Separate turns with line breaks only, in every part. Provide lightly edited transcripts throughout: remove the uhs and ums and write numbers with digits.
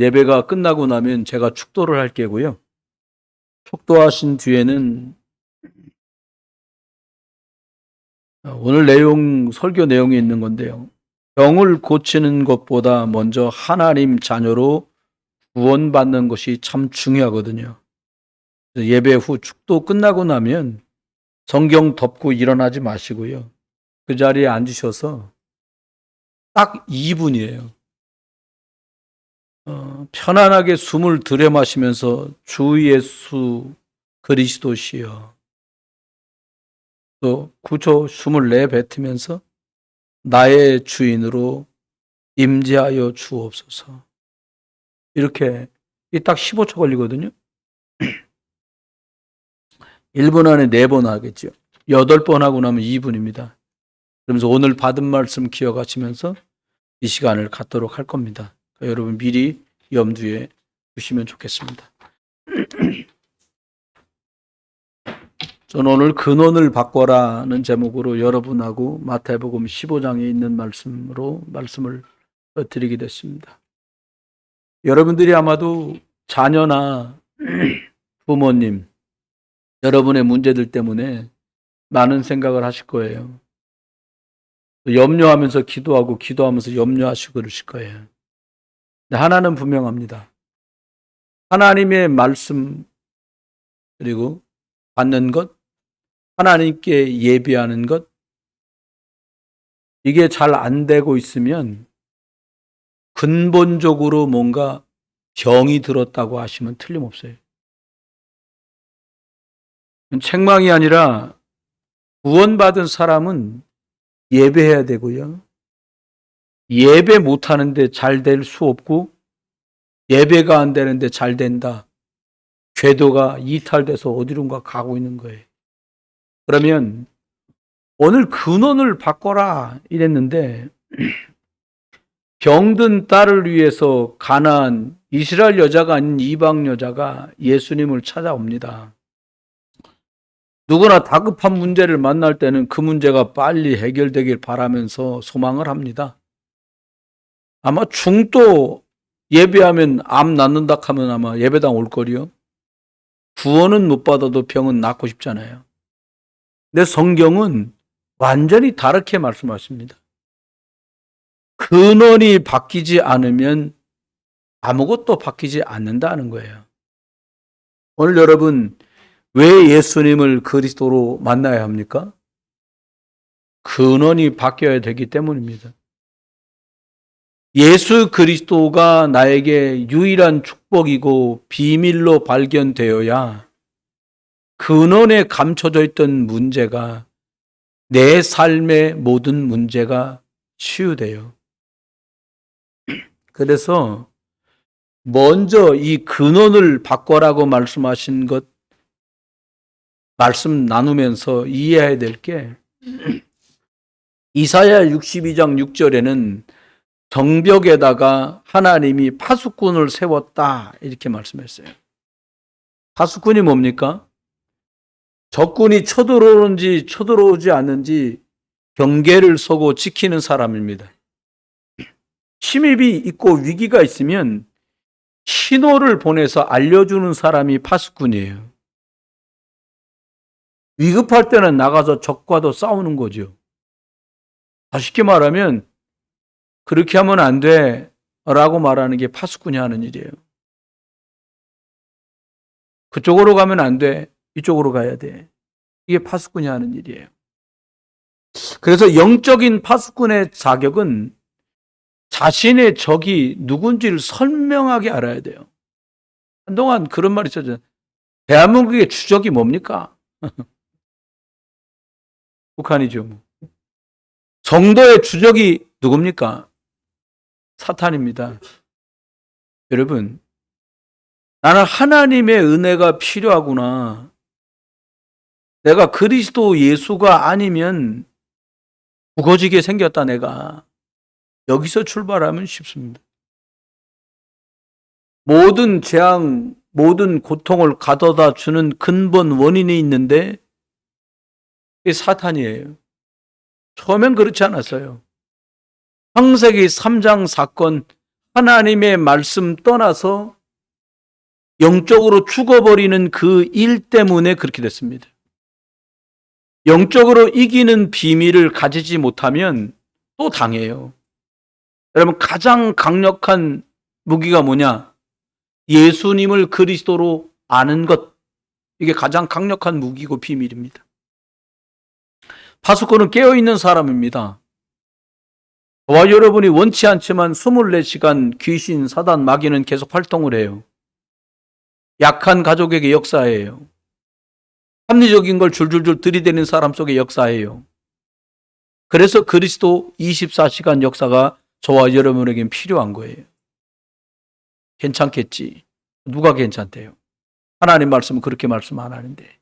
예배가 끝나고 나면 제가 축도를 할 게고요. 축도하신 뒤에는 오늘 설교 내용이 있는 건데요. 병을 고치는 것보다 먼저 하나님 자녀로 구원받는 것이 참 중요하거든요. 예배 후 축도 끝나고 나면 성경 덮고 일어나지 마시고요. 그 자리에 앉으셔서 딱 2분이에요. 편안하게 숨을 들여마시면서 주 예수 그리스도시여, 또 9초 숨을 내뱉으면서 나의 주인으로 임재하여 주옵소서. 이렇게 딱 15초 걸리거든요. 1분 안에 4번 하겠죠. 8번 하고 나면 2분입니다. 그러면서 오늘 받은 말씀 기억하시면서 이 시간을 갖도록 할 겁니다. 그러니까 여러분 미리 염두에 두시면 좋겠습니다. 저는 오늘 근원을 바꿔라는 제목으로 여러분하고 마태복음 15장에 있는 말씀을 드리게 됐습니다. 여러분들이 아마도 자녀나 부모님, 여러분의 문제들 때문에 많은 생각을 하실 거예요. 염려하면서 기도하면서 염려하시고 그러실 거예요. 근데 하나는 분명합니다. 하나님의 말씀 그리고 받는 것, 하나님께 예비하는 것, 이게 잘 안 되고 있으면 근본적으로 뭔가 병이 들었다고 하시면 틀림없어요. 책망이 아니라 구원받은 사람은 예배해야 되고요. 예배 못하는데 잘 될 수 없고 예배가 안 되는데 잘 된다. 궤도가 이탈돼서 어디론가 가고 있는 거예요. 그러면 오늘 근원을 바꿔라 이랬는데 병든 딸을 위해서 가나안 이스라엘 여자가 아닌 이방 여자가 예수님을 찾아옵니다. 누구나 다급한 문제를 만날 때는 그 문제가 빨리 해결되길 바라면서 소망을 합니다. 아마 중도 예배하면 암 낫는다 하면 아마 예배당 올 거리요. 구원은 못 받아도 병은 낫고 싶잖아요. 근데 성경은 완전히 다르게 말씀하십니다. 근원이 바뀌지 않으면 아무것도 바뀌지 않는다는 거예요. 오늘 여러분 왜 예수님을 그리스도로 만나야 합니까? 근원이 바뀌어야 되기 때문입니다. 예수 그리스도가 나에게 유일한 축복이고 비밀로 발견되어야 근원에 감춰져 있던 문제가 내 삶의 모든 문제가 치유돼요. 그래서 먼저 이 근원을 바꿔라고 말씀하신 것 말씀 나누면서 이해해야 될 게 이사야 62장 6절에는 정벽에다가 하나님이 파수꾼을 세웠다 이렇게 말씀했어요. 파수꾼이 뭡니까? 적군이 쳐들어오는지 쳐들어오지 않는지 경계를 서고 지키는 사람입니다. 침입이 있고 위기가 있으면 신호를 보내서 알려주는 사람이 파수꾼이에요. 위급할 때는 나가서 적과도 싸우는 거죠. 쉽게 말하면 그렇게 하면 안 돼 라고 말하는 게 파수꾼이 하는 일이에요. 그쪽으로 가면 안 돼. 이쪽으로 가야 돼. 이게 파수꾼이 하는 일이에요. 그래서 영적인 파수꾼의 자격은 자신의 적이 누군지를 선명하게 알아야 돼요. 한동안 그런 말이 있었잖아요. 대한민국의 주적이 뭡니까? 북한이죠. 성도의 주적이 누굽니까? 사탄입니다. 여러분, 나는 하나님의 은혜가 필요하구나. 내가 그리스도 예수가 아니면 무거워지게 생겼다 내가. 여기서 출발하면 쉽습니다. 모든 재앙, 모든 고통을 가져다 주는 근본 원인이 있는데 그게 사탄이에요. 처음엔 그렇지 않았어요. 창세기 3장 사건 하나님의 말씀 떠나서 영적으로 죽어버리는 그 일 때문에 그렇게 됐습니다. 영적으로 이기는 비밀을 가지지 못하면 또 당해요. 여러분, 가장 강력한 무기가 뭐냐? 예수님을 그리스도로 아는 것. 이게 가장 강력한 무기고 비밀입니다. 파수꾼은 깨어있는 사람입니다. 저와 여러분이 원치 않지만 24시간 귀신, 사단, 마귀는 계속 활동을 해요. 약한 가족에게 역사해요. 합리적인 걸 줄줄줄 들이대는 사람 속에 역사해요. 그래서 그리스도 24시간 역사가 저와 여러분에겐 필요한 거예요. 괜찮겠지. 누가 괜찮대요? 하나님 말씀은 그렇게 말씀 안 하는데.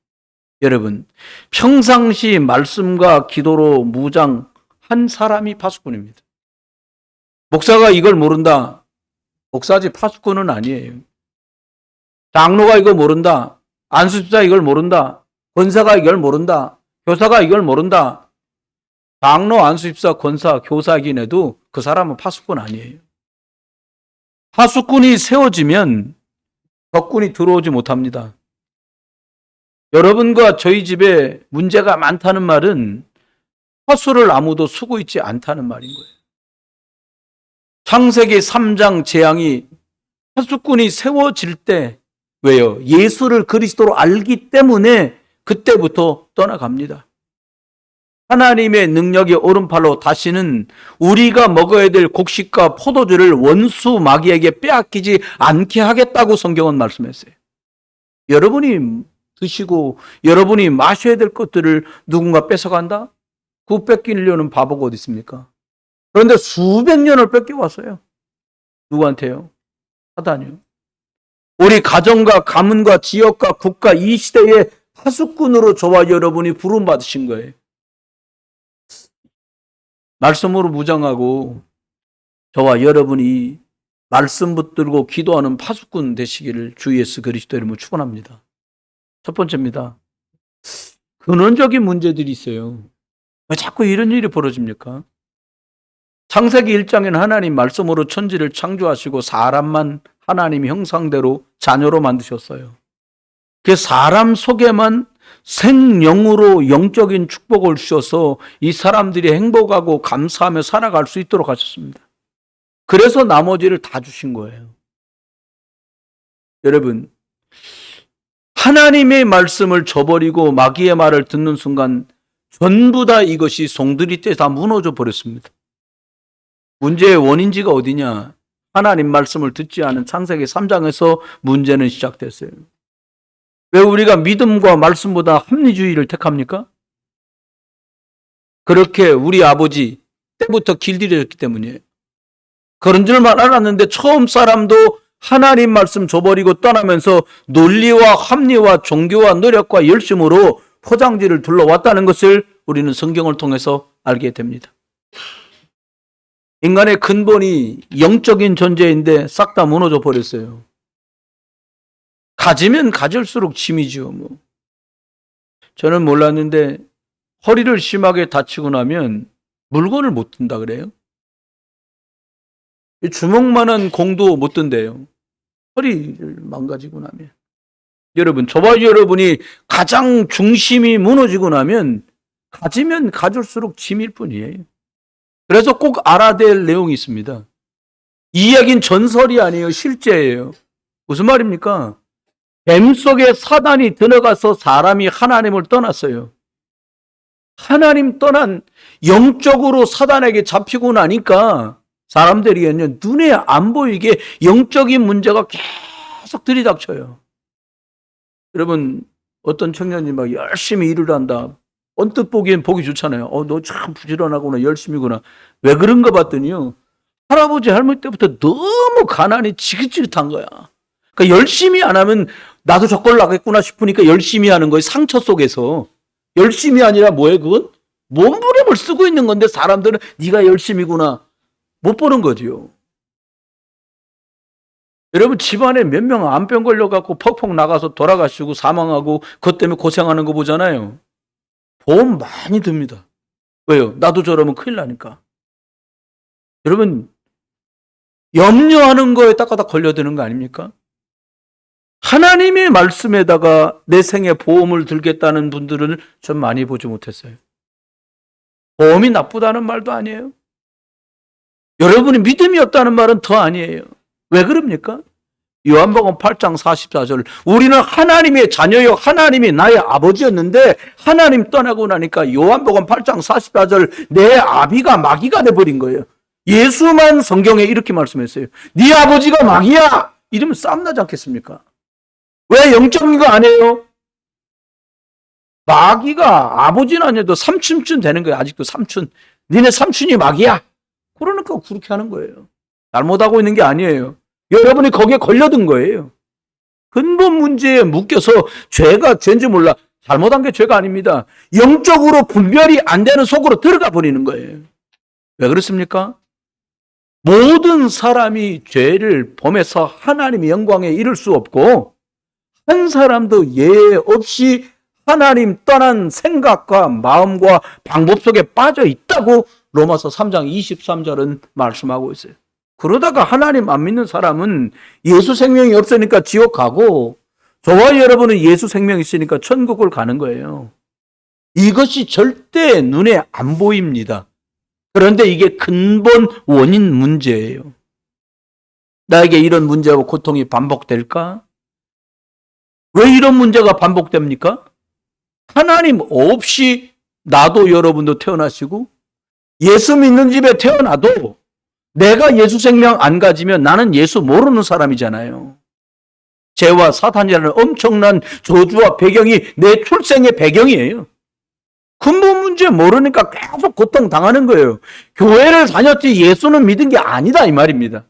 여러분, 평상시 말씀과 기도로 무장한 사람이 파수꾼입니다. 목사가 이걸 모른다. 목사지 파수꾼은 아니에요. 장로가 이거 모른다. 안수집사 이걸 모른다. 권사가 이걸 모른다. 교사가 이걸 모른다. 장로, 안수집사, 권사, 교사이긴 해도 그 사람은 파수꾼 아니에요. 파수꾼이 세워지면 적군이 들어오지 못합니다. 여러분과 저희 집에 문제가 많다는 말은 파수를 아무도 쓰고 있지 않다는 말인 거예요. 창세기 3장 재앙이 파수꾼이 세워질 때 왜요? 예수를 그리스도로 알기 때문에 그때부터 떠나갑니다. 하나님의 능력의 오른팔로 다시는 우리가 먹어야 될 곡식과 포도주를 원수 마귀에게 빼앗기지 않게 하겠다고 성경은 말씀했어요. 여러분이 드시고 여러분이 마셔야 될 것들을 누군가 뺏어간다? 그거 뺏기려는 바보가 어디 있습니까? 그런데 수백 년을 뺏겨왔어요. 누구한테요? 사단이요. 우리 가정과 가문과 지역과 국가 이 시대의 파수꾼으로 저와 여러분이 부름받으신 거예요. 말씀으로 무장하고 저와 여러분이 말씀 붙들고 기도하는 파수꾼 되시기를 주 예수 그리스도 이름으로 축원합니다. 첫 번째입니다. 근원적인 문제들이 있어요. 왜 자꾸 이런 일이 벌어집니까? 창세기 1장에는 하나님 말씀으로 천지를 창조하시고 사람만 하나님 형상대로 자녀로 만드셨어요. 그 사람 속에만 생명으로 영적인 축복을 주셔서 이 사람들이 행복하고 감사하며 살아갈 수 있도록 하셨습니다. 그래서 나머지를 다 주신 거예요. 여러분, 하나님의 말씀을 저버리고 마귀의 말을 듣는 순간 전부 다 이것이 송두리 때 다 무너져 버렸습니다. 문제의 원인지가 어디냐? 하나님 말씀을 듣지 않은 창세기 3장에서 문제는 시작됐어요. 왜 우리가 믿음과 말씀보다 합리주의를 택합니까? 그렇게 우리 아버지 때부터 길들여졌기 때문이에요. 그런 줄만 알았는데 처음 사람도 하나님 말씀 줘버리고 떠나면서 논리와 합리와 종교와 노력과 열심으로 포장지를 둘러왔다는 것을 우리는 성경을 통해서 알게 됩니다. 인간의 근본이 영적인 존재인데 싹 다 무너져 버렸어요. 가지면 가질수록 짐이죠. 저는 몰랐는데 허리를 심하게 다치고 나면 물건을 못 든다 그래요. 주먹만한 공도 못 든대요. 허리를 망가지고 나면. 여러분, 저와 여러분이 가장 중심이 무너지고 나면 가지면 가질수록 짐일 뿐이에요. 그래서 꼭 알아야 될 내용이 있습니다. 이 이야기는 전설이 아니에요. 실제예요. 무슨 말입니까? 뱀 속에 사단이 들어가서 사람이 하나님을 떠났어요. 하나님 떠난 영적으로 사단에게 잡히고 나니까 사람들이 눈에 안 보이게 영적인 문제가 계속 들이닥쳐요. 여러분, 어떤 청년이 막 열심히 일을 한다. 언뜻 보기엔 보기 좋잖아요. 너 참 부지런하구나, 열심히구나. 왜 그런가 봤더니요, 할아버지 할머니 때부터 너무 가난이 지긋지긋한 거야. 그러니까 열심히 안 하면 나도 저걸 나겠구나 싶으니까 열심히 하는 거예요. 상처 속에서. 열심히 아니라 뭐예요 그건? 몸부림을 쓰고 있는 건데 사람들은 네가 열심히구나 못 보는 거지요. 여러분, 집안에 몇 명 암병 걸려갖고 퍽퍽 나가서 돌아가시고 사망하고 그것 때문에 고생하는 거 보잖아요. 보험 많이 듭니다. 왜요? 나도 저러면 큰일 나니까. 여러분, 염려하는 거에다가 다 걸려드는 거 아닙니까? 하나님의 말씀에다가 내 생에 보험을 들겠다는 분들은 전 많이 보지 못했어요. 보험이 나쁘다는 말도 아니에요. 여러분이 믿음이 없다는 말은 더 아니에요. 왜 그럽니까? 요한복음 8장 44절, 우리는 하나님의 자녀요, 하나님이 나의 아버지였는데 하나님 떠나고 나니까 요한복음 8장 44절, 내 아비가 마귀가 돼버린 거예요. 예수만 성경에 이렇게 말씀했어요. 네 아버지가 마귀야! 이러면 싸움 나지 않겠습니까? 왜 영적인 거 아니에요? 마귀가 아버지는 아니어도 삼촌쯤 되는 거예요. 아직도 삼촌. 니네 삼촌이 마귀야. 그러니까 그렇게 하는 거예요. 잘못하고 있는 게 아니에요. 여러분이 거기에 걸려든 거예요. 근본 문제에 묶여서 죄가 죄인지 몰라. 잘못한 게 죄가 아닙니다. 영적으로 분별이 안 되는 속으로 들어가 버리는 거예요. 왜 그렇습니까? 모든 사람이 죄를 범해서 하나님의 영광에 이를 수 없고 한 사람도 예외 없이 하나님 떠난 생각과 마음과 방법 속에 빠져 있다고 로마서 3장 23절은 말씀하고 있어요. 그러다가 하나님 안 믿는 사람은 예수 생명이 없으니까 지옥 가고 저와 여러분은 예수 생명이 있으니까 천국을 가는 거예요. 이것이 절대 눈에 안 보입니다. 그런데 이게 근본 원인 문제예요. 나에게 이런 문제와 고통이 반복될까? 왜 이런 문제가 반복됩니까? 하나님 없이 나도 여러분도 태어나시고 예수 믿는 집에 태어나도 내가 예수 생명 안 가지면 나는 예수 모르는 사람이잖아요. 죄와 사탄이라는 엄청난 저주와 배경이 내 출생의 배경이에요. 근본 문제 모르니까 계속 고통당하는 거예요. 교회를 다녔지 예수는 믿은 게 아니다 이 말입니다.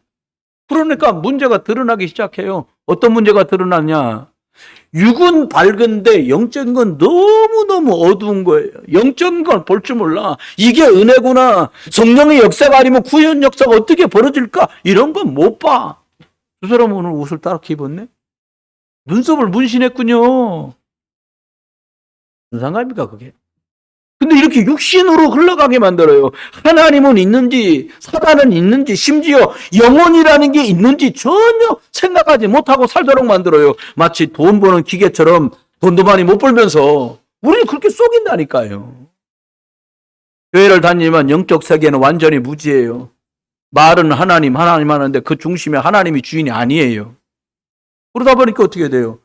그러니까 문제가 드러나기 시작해요. 어떤 문제가 드러나냐? 육은 밝은데 영적인 건 너무너무 어두운 거예요. 영적인 건 볼 줄 몰라. 이게 은혜구나. 성령의 역사가 아니면 구원 역사가 어떻게 벌어질까? 이런 건 못 봐. 두 사람 오늘 옷을 따랗게 입었네? 눈썹을 문신했군요. 무슨 상관입니까 그게? 근데 이렇게 육신으로 흘러가게 만들어요. 하나님은 있는지 사단은 있는지 심지어 영혼이라는 게 있는지 전혀 생각하지 못하고 살도록 만들어요. 마치 돈 버는 기계처럼 돈도 많이 못 벌면서 우리는 그렇게 속인다니까요. 교회를 다니지만 영적 세계는 완전히 무지예요. 말은 하나님 하는데 그 중심에 하나님이 주인이 아니에요. 그러다 보니까 어떻게 돼요?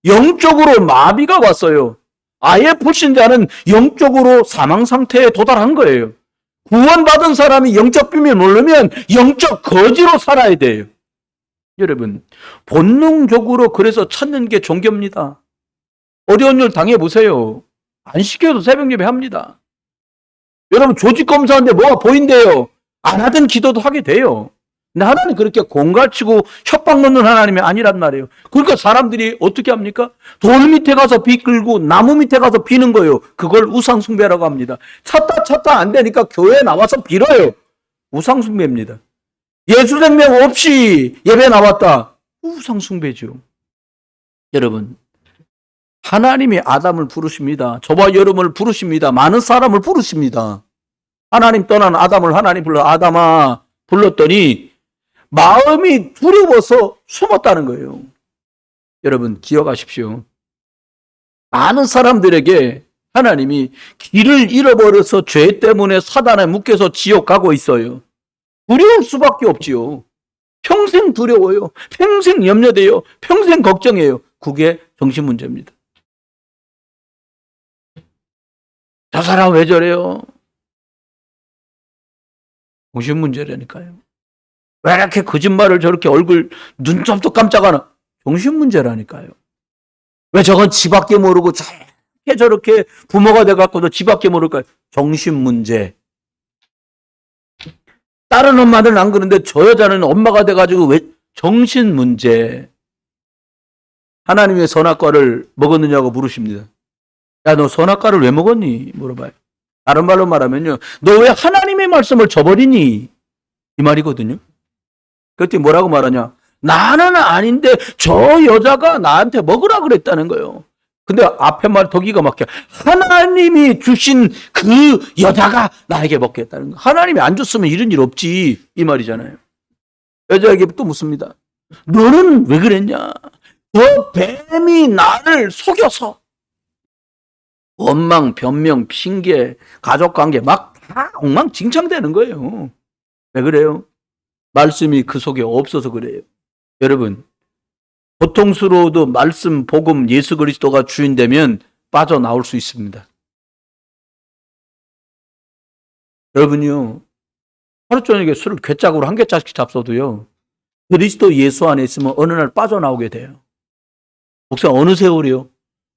영적으로 마비가 왔어요. 아예 불신자는 영적으로 사망 상태에 도달한 거예요. 구원받은 사람이 영적 비밀 모르면 영적 거지로 살아야 돼요. 여러분, 본능적으로 그래서 찾는 게 종교입니다. 어려운 일 당해보세요. 안 시켜도 새벽 예배 합니다. 여러분, 조직 검사하는데 뭐가 보인대요. 안 하던 기도도 하게 돼요. 근데 하나님 그렇게 공갈치고 협박 넣는 하나님이 아니란 말이에요. 그러니까 사람들이 어떻게 합니까? 돌 밑에 가서 비 끌고 나무 밑에 가서 비는 거예요. 그걸 우상숭배라고 합니다. 찾다 안 되니까 교회에 나와서 빌어요. 우상숭배입니다. 예수 생명 없이 예배 나왔다. 우상숭배죠. 여러분, 하나님이 아담을 부르십니다. 저와 여러분을 부르십니다. 많은 사람을 부르십니다. 하나님 떠난 아담을 하나님 불러 아담아 불렀더니 마음이 두려워서 숨었다는 거예요. 여러분 기억하십시오. 많은 사람들에게 하나님이 길을 잃어버려서 죄 때문에 사단에 묶여서 지옥 가고 있어요. 두려울 수밖에 없지요. 평생 두려워요. 평생 염려돼요. 평생 걱정해요. 그게 정신 문제입니다. 저 사람 왜 저래요? 정신 문제라니까요. 왜 이렇게 거짓말을 저렇게 얼굴 눈썹도 깜짝 안 하나? 정신 문제라니까요. 왜 저건 지밖에 모르고 저렇게 부모가 돼갖고도 지밖에 모를까요? 정신 문제. 다른 엄마들은 안 그러는데 저 여자는 엄마가 돼가지고 왜 정신 문제. 하나님의 선악과를 먹었느냐고 물으십니다. 야, 너 선악과를 왜 먹었니? 물어봐요. 다른 말로 말하면요. 너 왜 하나님의 말씀을 저버리니? 이 말이거든요. 그때 뭐라고 말하냐? 나는 아닌데 저 여자가 나한테 먹으라 그랬다는 거예요. 근데 앞에 말 더 기가 막혀. 하나님이 주신 그 여자가 나에게 먹겠다는 거. 하나님이 안 줬으면 이런 일 없지. 이 말이잖아요. 여자에게 또 묻습니다. 너는 왜 그랬냐? 저 뱀이 나를 속여서. 원망, 변명, 핑계, 가족관계 막 다 엉망진창되는 거예요. 왜 그래요? 말씀이 그 속에 없어서 그래요. 여러분, 고통스러워도 말씀, 복음, 예수 그리스도가 주인되면 빠져나올 수 있습니다. 여러분요, 하루 저녁에 술을 괴짝으로 한 개짝씩 잡숴도요, 그리스도 예수 안에 있으면 어느 날 빠져나오게 돼요. 목사님, 어느 세월이요?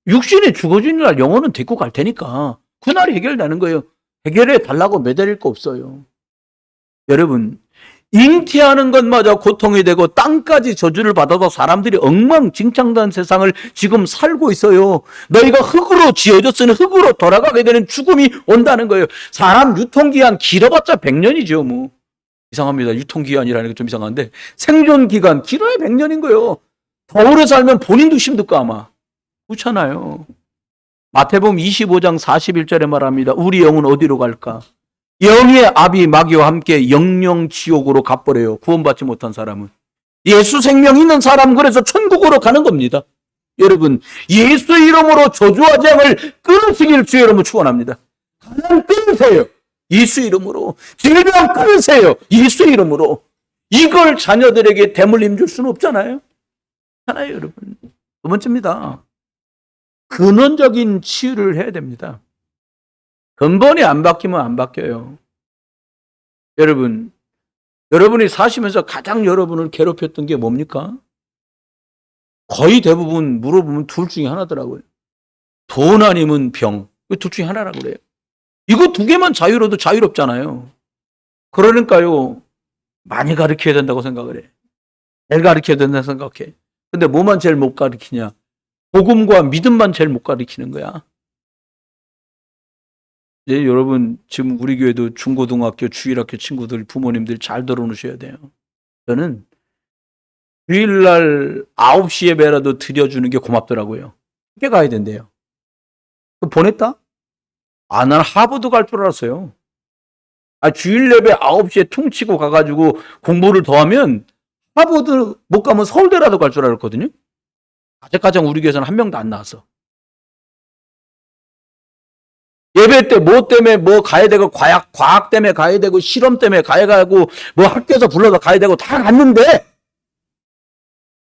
육신이 죽어지는 날 영혼은 데리고 갈 테니까 그날이 해결되는 거예요. 해결해 달라고 매달릴 거 없어요. 여러분, 잉태하는 것마저 고통이 되고 땅까지 저주를 받아서 사람들이 엉망진창된 세상을 지금 살고 있어요. 너희가 흙으로 지어졌으니 흙으로 돌아가게 되는 죽음이 온다는 거예요. 사람 유통기한 길어봤자 100년이죠. 뭐 이상합니다. 유통기한이라는 게 좀 이상한데 생존기간 길어야 100년인 거예요. 더 오래 살면 본인도 힘들까 아마. 그렇잖아요. 마태복음 25장 41절에 말합니다. 우리 영은 어디로 갈까? 영의 아비 마귀와 함께 영영 지옥으로 가버려요. 구원받지 못한 사람은. 예수 생명 있는 사람은 그래서 천국으로 가는 겁니다. 여러분, 예수 이름으로 저주와 재앙을 끊으시길 주의 이름으로 축원합니다. 가난 끊으세요. 예수 이름으로. 질병 끊으세요. 예수 이름으로. 이걸 자녀들에게 대물림 줄 수는 없잖아요. 하나요, 여러분. 두 번째입니다. 근원적인 치유를 해야 됩니다. 근본이 안 바뀌면 안 바뀌어요. 여러분, 여러분이 사시면서 가장 여러분을 괴롭혔던 게 뭡니까? 거의 대부분 물어보면 둘 중에 하나더라고요. 돈 아니면 병. 둘 중에 하나라고 그래요. 이거 두 개만 자유로도 자유롭잖아요. 그러니까요, 많이 가르쳐야 된다고 생각을 해. 제일 가르쳐야 된다고 생각해. 근데 뭐만 제일 못 가르치냐? 복음과 믿음만 제일 못 가르치는 거야. 예, 여러분, 지금 우리 교회도 중고등학교, 주일학교 친구들, 부모님들 잘 들어놓으셔야 돼요. 저는 주일날 9시 예배라도 드려주는 게 고맙더라고요. 학교 가야 된대요. 보냈다? 아, 난 하버드 갈 줄 알았어요. 아, 주일 예배 9시에 퉁치고 가가지고 공부를 더 하면 하버드 못 가면 서울대라도 갈 줄 알았거든요. 아직까지 우리 교회에서는 한 명도 안 나왔어. 예배 때 뭐 때문에 뭐 가야 되고 과학 때문에 가야 되고 실험 때문에 가야 가고 뭐 학교에서 불러서 가야 되고 다 갔는데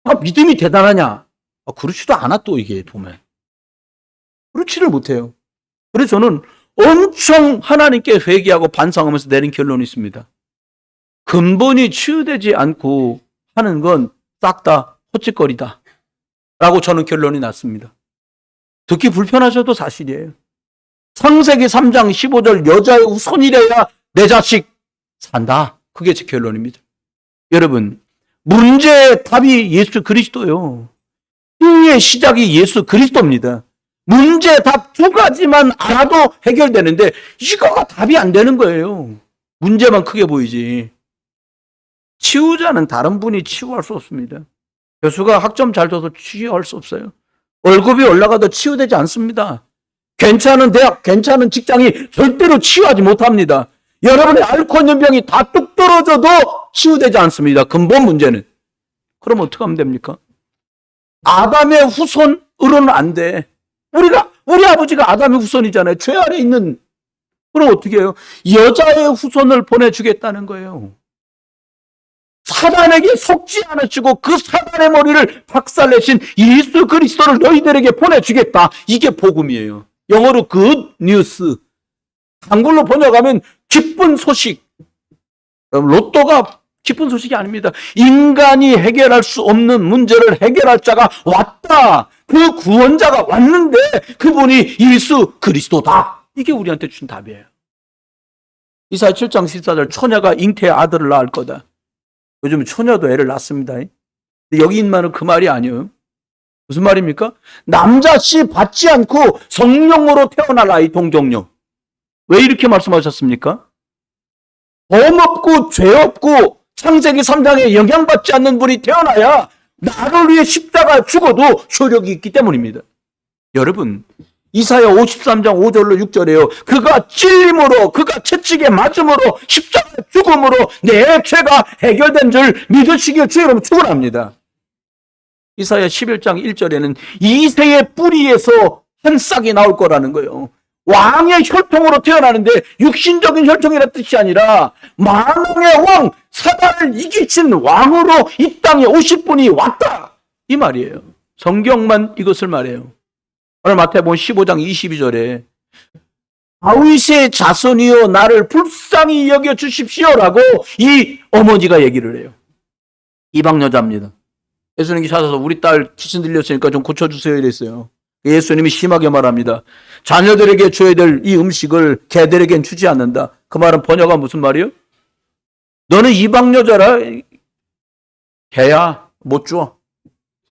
아, 믿음이 대단하냐? 아, 그렇지도 않아 또 이게 보면. 그렇지를 못해요. 그래서 저는 엄청 하나님께 회개하고 반성하면서 내린 결론이 있습니다. 근본이 치유되지 않고 하는 건 싹 다 헛짓거리다 라고 저는 결론이 났습니다. 듣기 불편하셔도 사실이에요. 창세기 3장 15절 여자의 후손이래야 내 자식 산다. 그게 제 결론입니다. 여러분, 문제의 답이 예수 그리스도요. 승리의 시작이 예수 그리스도입니다. 문제 답 두 가지만 알아도 해결되는데 이거가 답이 안 되는 거예요. 문제만 크게 보이지. 치유자는 다른 분이 치유할 수 없습니다. 교수가 학점 잘 둬서 치유할 수 없어요. 월급이 올라가도 치유되지 않습니다. 괜찮은 대학, 괜찮은 직장이 절대로 치유하지 못합니다. 여러분의 앓고 있는 병이 다 뚝 떨어져도 치유되지 않습니다. 근본 문제는. 그럼 어떻게 하면 됩니까? 아담의 후손으로는 안 돼. 우리 아버지가 아담의 후손이잖아요. 죄 아래 있는. 그럼 어떻게 해요? 여자의 후손을 보내주겠다는 거예요. 사단에게 속지 않으시고 그 사단의 머리를 박살내신 예수 그리스도를 너희들에게 보내주겠다. 이게 복음이에요. 영어로 good news. 한글로 번역하면 기쁜 소식. 로또가 기쁜 소식이 아닙니다. 인간이 해결할 수 없는 문제를 해결할 자가 왔다. 그 구원자가 왔는데 그분이 예수 그리스도다. 이게 우리한테 준 답이에요. 이사야 7장 14절 처녀가 잉태의 아들을 낳을 거다. 요즘 처녀도 애를 낳습니다. 여기 있는 말은 그 말이 아니에요. 무슨 말입니까? 남자씨 받지 않고 성령으로 태어날 아이 동정녀. 왜 이렇게 말씀하셨습니까? 범 없고 죄 없고 창세기 3장에 영향받지 않는 분이 태어나야 나를 위해 십자가 죽어도 효력이 있기 때문입니다. 여러분, 이사야 53장 5절로 6절에요. 그가 찔림으로, 그가 채찍에 맞음으로, 십자가의 죽음으로 내 죄가 해결된 줄 믿으시기를 주의 이름으로 축원합니다. 이사야 11장 1절에는 이새의 뿌리에서 한 싹이 나올 거라는 거예요. 왕의 혈통으로 태어나는데 육신적인 혈통이라는 뜻이 아니라 만왕의 왕, 사단을 이기신 왕으로 이 땅에 오실 분이 왔다, 이 말이에요. 성경만 이것을 말해요. 오늘 마태복음 15장 22절에 다윗의 자손이여 나를 불쌍히 여겨 주십시오라고 이 어머니가 얘기를 해요. 이방 여자입니다. 예수님이 찾아서 우리 딸 귀신 들렸으니까 좀 고쳐주세요 이랬어요. 예수님이 심하게 말합니다. 자녀들에게 줘야 될 이 음식을 개들에겐 주지 않는다. 그 말은 번역은 무슨 말이에요? 너는 이방 여자라 개야 못 줘.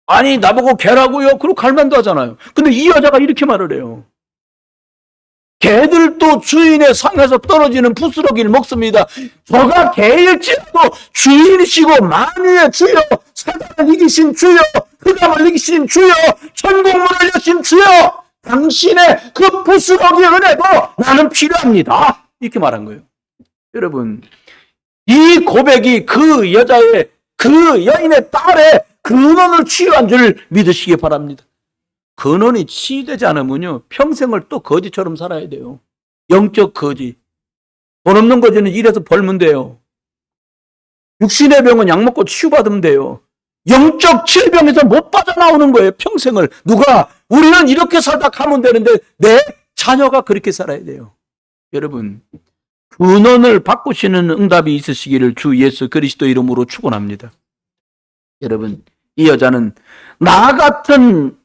아니 나보고 개라고요? 그럼 갈만도 하잖아요. 근데 이 여자가 이렇게 말을 해요. 개들도 주인의 상에서 떨어지는 부스러기를 먹습니다. 저가 개일지라도 주인이시고 만유의 주여, 사단을 이기신 주여, 흑암을 이기신 주여, 천국문을 여신 주여, 당신의 그 부스러기 은혜도 나는 필요합니다. 이렇게 말한 거예요. 여러분, 이 고백이 그 여자의, 그 여인의 딸의 근원을 치유한 줄 믿으시기 바랍니다. 근원이 치유되지 않으면요, 평생을 또 거지처럼 살아야 돼요. 영적 거지. 돈 없는 거지는 일해서 벌면 돼요. 육신의 병은 약 먹고 치유받으면 돼요. 영적 질병에서 못 빠져나오는 거예요, 평생을. 누가? 우리는 이렇게 살다 가면 되는데 내 자녀가 그렇게 살아야 돼요. 여러분, 근원을 바꾸시는 응답이 있으시기를 주 예수 그리스도 이름으로 축원합니다. 여러분, 이 여자는 나 같은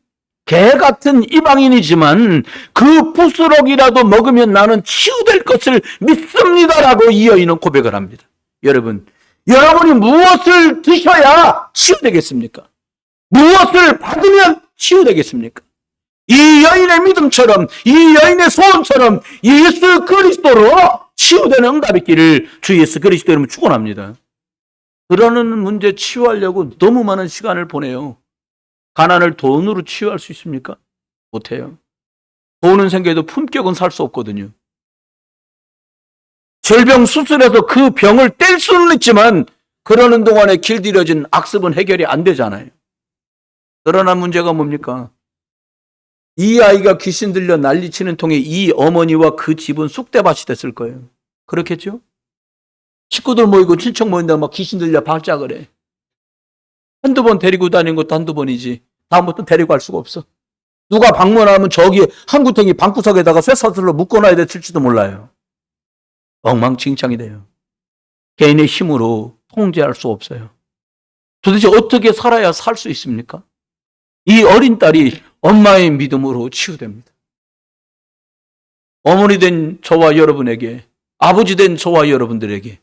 개 같은 이방인이지만 그 부스러기라도 먹으면 나는 치유될 것을 믿습니다라고 이 여인은 고백을 합니다. 여러분, 여러분이 무엇을 드셔야 치유되겠습니까? 무엇을 받으면 치유되겠습니까? 이 여인의 믿음처럼, 이 여인의 소원처럼 예수 그리스도로 치유되는 응답이 있기를 주 예수 그리스도 이름으로 축원합니다. 그러는 문제 치유하려고 너무 많은 시간을 보내요. 가난을 돈으로 치유할 수 있습니까? 못해요. 돈은 생겨도 품격은 살 수 없거든요. 질병 수술해서 그 병을 뗄 수는 있지만 그러는 동안에 길들여진 악습은 해결이 안 되잖아요. 드러난 문제가 뭡니까? 이 아이가 귀신 들려 난리치는 통에 이 어머니와 그 집은 쑥대밭이 됐을 거예요. 그렇겠죠? 식구들 모이고 친척 모인다고 막 귀신 들려 발작을 해. 한두 번 데리고 다니는 것도 한두 번이지 다음부터 데리고 갈 수가 없어. 누가 방문하면 저기 한 구덩이 방구석에다가 쇠사슬로 묶어놔야 될지도 몰라요. 엉망진창이 돼요. 개인의 힘으로 통제할 수 없어요. 도대체 어떻게 살아야 살 수 있습니까? 이 어린 딸이 엄마의 믿음으로 치유됩니다. 어머니 된 저와 여러분에게, 아버지 된 저와 여러분들에게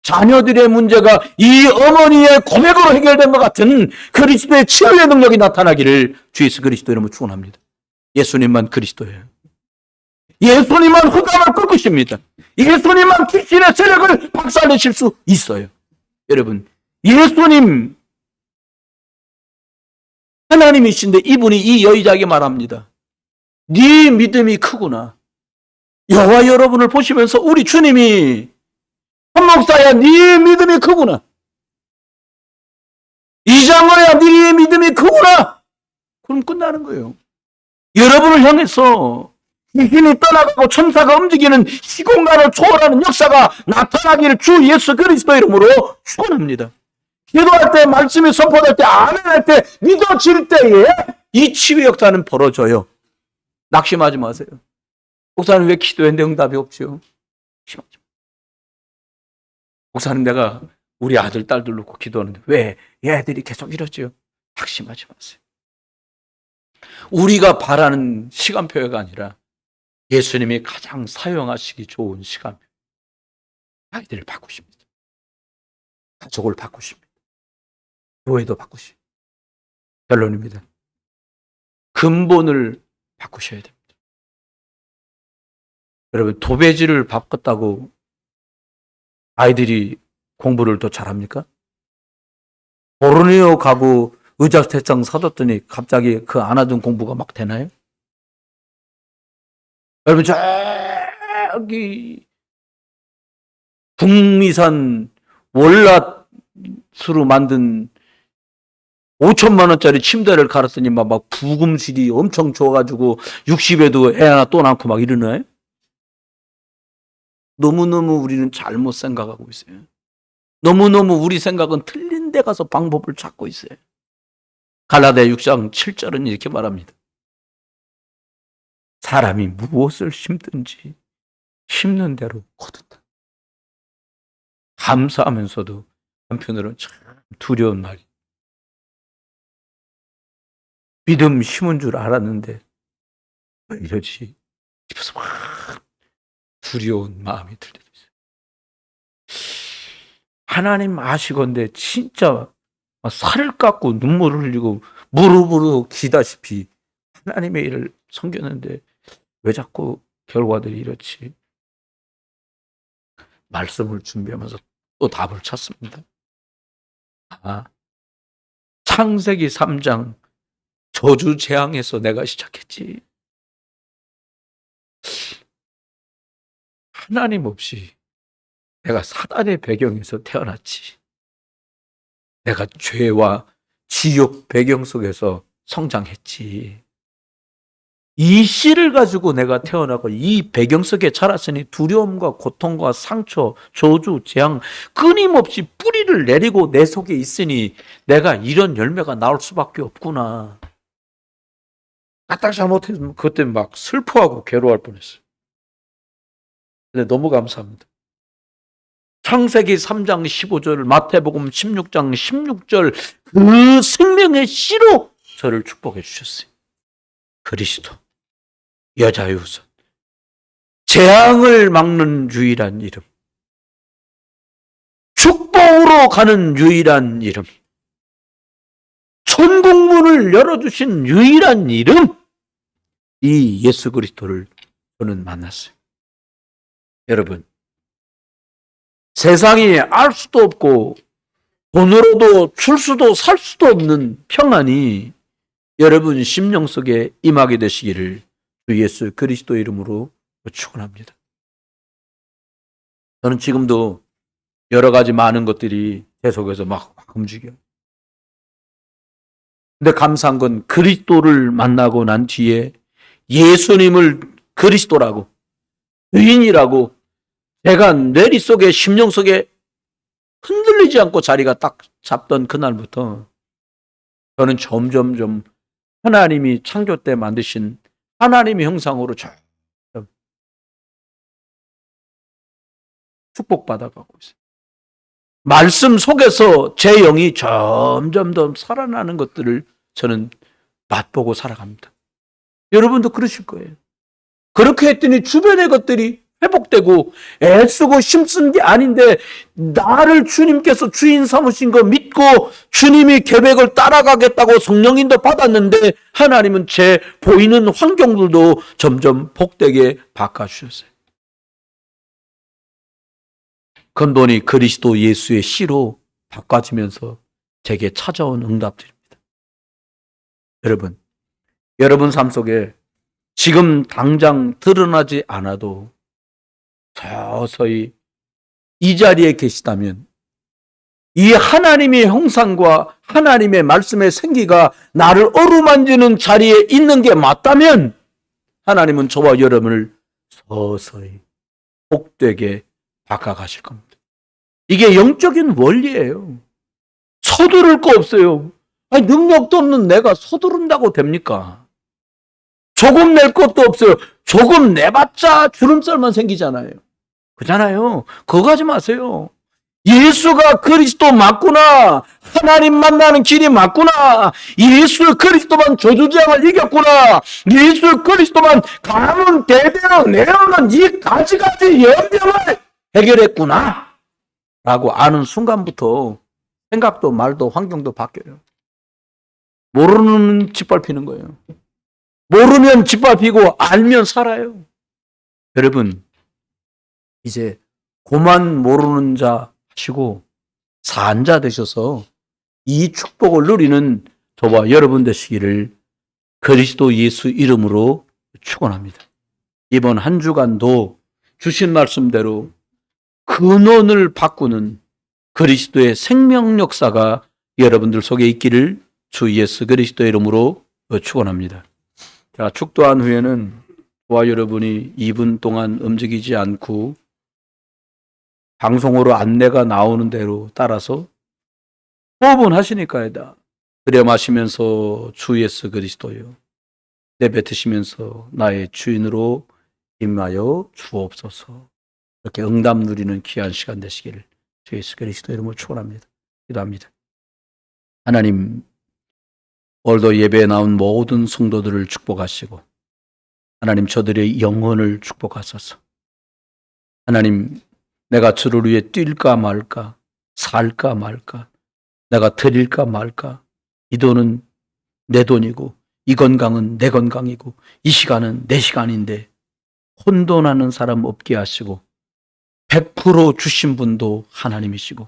자녀들의 문제가 이 어머니의 고백으로 해결된 것 같은 그리스도의 치유의 능력이 나타나기를 주 예수 그리스도 이름으로 축원합니다. 예수님만 그리스도예요. 예수님만 흑암을 꺾으십니다. 예수님만 귀신의 세력을 박살내실 수 있어요. 여러분, 예수님 하나님이신데 이분이 이 여자에게 말합니다. 네 믿음이 크구나. 여호와 여러분을 보시면서 우리 주님이 목사야, 네 믿음이 크구나. 이장로야, 네 믿음이 크구나. 그럼 끝나는 거예요. 여러분을 향해서 귀신이 떠나가고 천사가 움직이는 시공간을 초월하는 역사가 나타나기를 주 예수 그리스도 이름으로 축원합니다. 기도할 때, 말씀이 선포될 때, 아멘할 때, 믿어질 때에 이 치유 역사는 벌어져요. 낙심하지 마세요. 목사님 왜 기도했는데 응답이 없죠? 낙심하지 마세요. 목사님 내가 우리 아들 딸들 놓고 기도하는데 왜 얘들이 계속 이러죠? 낙심하지 마세요. 우리가 바라는 시간표가 아니라 예수님이 가장 사용하시기 좋은 시간표. 아이들을 바꾸십니다. 가족을 바꾸십니다. 교회도 바꾸십니다. 결론입니다. 근본을 바꾸셔야 됩니다. 여러분, 도배지를 바꿨다고 아이들이 공부를 더 잘합니까? 보르네오 가고 의자세상 사뒀더니 갑자기 그 안 하던 공부가 막 되나요? 여러분, 저기 북미산 월낫으로 만든 5천만 원짜리 침대를 갈았더니 막 부금실이 엄청 좋아가지고 60에도 애 하나 또 낳고 막 이러네. 너무너무 우리는 잘못 생각하고 있어요. 너무너무 우리 생각은 틀린 데 가서 방법을 찾고 있어요. 갈라디아 6장 7절은 이렇게 말합니다. 사람이 무엇을 심든지 심는 대로 거둔다. 감사하면서도 한편으로는 참 두려운 말이. 믿음 심은 줄 알았는데 왜 이러지 싶어서 막 두려운 마음이 들 때도 있어요. 하나님 아시건대 진짜 살을 깎고 눈물을 흘리고 무릎으로 기다시피 하나님의 일을 섬겼는데 왜 자꾸 결과들이 이렇지? 말씀을 준비하면서 또 답을 찾습니다. 창세기 3장 저주 재앙에서 내가 시작했지. 하나님 없이 내가 사단의 배경에서 태어났지. 내가 죄와 지옥 배경 속에서 성장했지. 이 씨를 가지고 내가 태어나고 이 배경 속에 자랐으니 두려움과 고통과 상처, 저주, 재앙 끊임없이 뿌리를 내리고 내 속에 있으니 내가 이런 열매가 나올 수밖에 없구나. 까딱 잘못했으면 그때 막 슬퍼하고 괴로워할 뻔했어요. 근데 너무 감사합니다. 창세기 3장 15절, 마태복음 16장 16절 그 생명의 씨로 저를 축복해 주셨어요. 그리스도, 여자의 우선, 재앙을 막는 유일한 이름, 축복으로 가는 유일한 이름, 천국문을 열어주신 유일한 이름, 이 예수 그리스도를 저는 만났어요. 여러분, 세상이 알 수도 없고 돈으로도 줄 수도 살 수도 없는 평안이 여러분 심령 속에 임하게 되시기를 주 예수 그리스도 이름으로 축원합니다. 저는 지금도 여러 가지 많은 것들이 제 속에서 막 움직여요. 근데 감사한 건 그리스도를 만나고 난 뒤에 예수님을 그리스도라고, 주인이라고 제가 뇌리 속에, 심령 속에 흔들리지 않고 자리가 딱 잡던 그날부터 저는 점점점 하나님이 창조 때 만드신 하나님의 형상으로 점점 축복받아가고 있어요. 말씀 속에서 제 영이 점점 더 살아나는 것들을 저는 맛보고 살아갑니다. 여러분도 그러실 거예요. 그렇게 했더니 주변의 것들이 회복되고 애쓰고 힘쓴 게 아닌데 나를 주님께서 주인 삼으신 거 믿고 주님이 계획을 따라가겠다고 성령인도 받았는데 하나님은 제 보이는 환경들도 점점 복되게 바꿔주셨어요. 근본이 그리스도 예수의 씨로 바꿔지면서 제게 찾아온 응답들입니다. 여러분 삶 속에 지금 당장 드러나지 않아도 서서히 이 자리에 계시다면 이 하나님의 형상과 하나님의 말씀의 생기가 나를 어루만지는 자리에 있는 게 맞다면 하나님은 저와 여러분을 서서히 복되게 바꿔가실 겁니다. 이게 영적인 원리예요. 서두를 거 없어요. 아니, 능력도 없는 내가 서두른다고 됩니까? 조금 낼 것도 없어요. 조금 내봤자 주름살만 생기잖아요. 그잖아요. 그거 하지 마세요. 예수가 그리스도 맞구나. 하나님 만나는 길이 맞구나. 예수 그리스도만 저주재앙을 이겼구나. 예수 그리스도만 가문 대대로 내려오는 이 가지가지 연병을 해결했구나 라고 아는 순간부터 생각도 말도 환경도 바뀌어요. 모르는 짓밟히는 거예요. 모르면 짓밟히고 알면 살아요. 여러분, 이제 고만 모르는 자 하시고 산자 되셔서 이 축복을 누리는 저와 여러분 되시기를 그리스도 예수 이름으로 축원합니다. 이번 한 주간도 주신 말씀대로 근원을 바꾸는 그리스도의 생명 역사가 여러분들 속에 있기를 주 예수 그리스도의 이름으로 축원합니다. 자, 축도한 후에는 저와 여러분이 2분 동안 움직이지 않고 방송으로 안내가 나오는 대로 따라서 호흡은 하시니까이다. 들여 마시면서 주 예수 그리스도요, 내뱉으시면서 나의 주인으로 임하여 주옵소서. 이렇게 응답 누리는 귀한 시간 되시기를 주 예수 그리스도 이름으로 축원합니다. 기도합니다. 하나님, 오늘도 예배에 나온 모든 성도들을 축복하시고 하나님, 저들의 영혼을 축복하소서. 하나님, 내가 주를 위해 뛸까 말까, 살까 말까, 내가 드릴까 말까, 이 돈은 내 돈이고 이 건강은 내 건강이고 이 시간은 내 시간인데 혼돈하는 사람 없게 하시고 100% 주신 분도 하나님이시고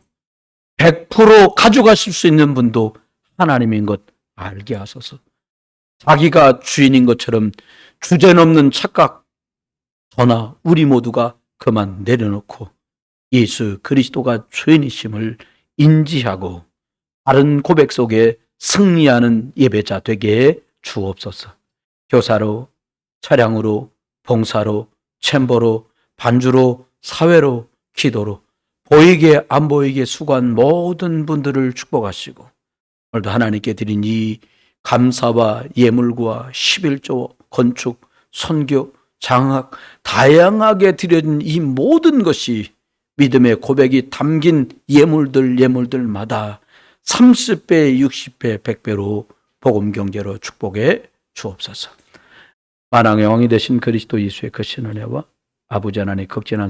100% 가져가실 수 있는 분도 하나님인 것 알게 하소서. 자기가 주인인 것처럼 주제넘는 착각, 저나 우리 모두가 그만 내려놓고 예수 그리스도가 주인이심을 인지하고 다른 고백 속에 승리하는 예배자 되게 해 주옵소서. 교사로, 차량으로, 봉사로, 챔버로, 반주로, 사회로, 기도로 보이게 안 보이게 수고한 모든 분들을 축복하시고 오늘도 하나님께 드린 이 감사와 예물과 11조, 건축, 선교, 장학 다양하게 드려진 이 모든 것이 믿음의 고백이 담긴 예물들마다 30배, 60배, 100배로 복음 경제로 축복해 주옵소서. 만왕의 왕이 되신 그리스도 예수의 크신 은혜와 아버지 하나님의 극진한